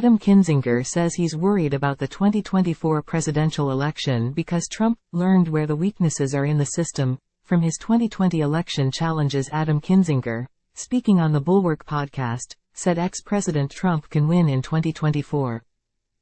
Adam Kinzinger says he's worried about the 2024 presidential election because Trump learned where the weaknesses are in the system from his 2020 election challenges. Adam Kinzinger, speaking on the Bulwark podcast, said ex-President Trump can win in 2024.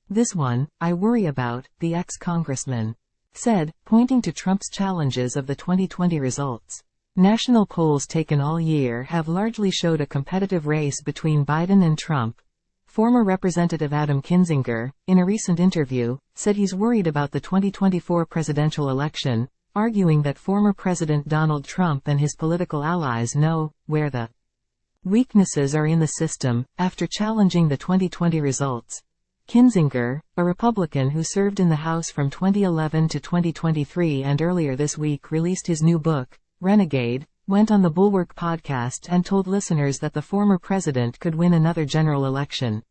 "This one, I worry about," the ex-congressman said, pointing to Trump's challenges of the 2020 results. National polls taken all year have largely showed a competitive race between Biden and Trump. Former Representative Adam Kinzinger, in a recent interview, said he's worried about the 2024 presidential election, arguing that former President Donald Trump and his political allies know where the weaknesses are in the system. After challenging the 2020 results, Kinzinger, a Republican who served in the House from 2011 to 2023 and earlier this week released his new book, Renegade, went on the Bulwark podcast and told listeners that the former president could win another general election.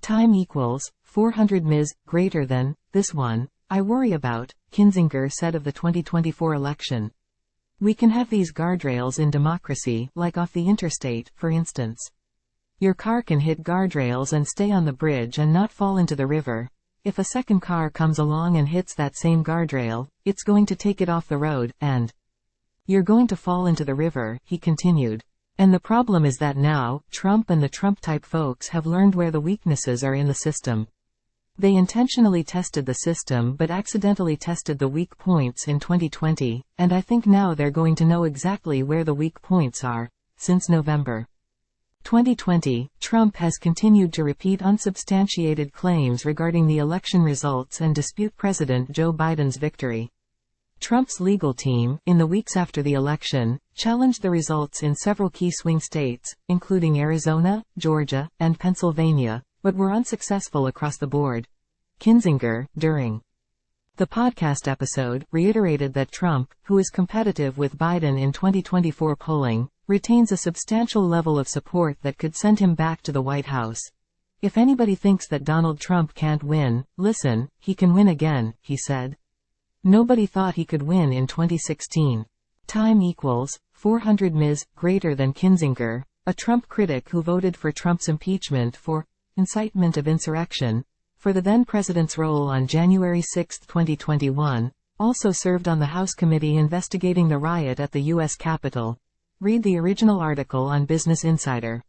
Time equals 400 ms. greater than this one, I worry about, Kinzinger said of the 2024 election. "We can have these guardrails in democracy, like off the interstate, for instance. Your car can hit guardrails and stay on the bridge and not fall into the river. If a second car comes along and hits that same guardrail, it's going to take it off the road, and you're going to fall into the river," he continued. And the problem is that now, Trump and the Trump-type folks have learned where the weaknesses are in the system. They intentionally tested the system but accidentally tested the weak points in 2020, and I think now they're going to know exactly where the weak points are. Since November 2020, Trump has continued to repeat unsubstantiated claims regarding the election results and dispute President Joe Biden's victory. Trump's legal team, in the weeks after the election, challenged the results in several key swing states, including Arizona, Georgia, and Pennsylvania, but were unsuccessful across the board. Kinzinger, during the podcast episode, reiterated that Trump, who is competitive with Biden in 2024 polling, retains a substantial level of support that could send him back to the White House. "If anybody thinks that Donald Trump can't win, listen, he can win again," he said. "Nobody thought he could win in 2016. Time equals 400 ms. greater than Kinzinger, a Trump critic who voted for Trump's impeachment for incitement of insurrection for the then-president's role on January 6, 2021, also served on the House committee investigating the riot at the U.S. Capitol. Read the original article on Business Insider.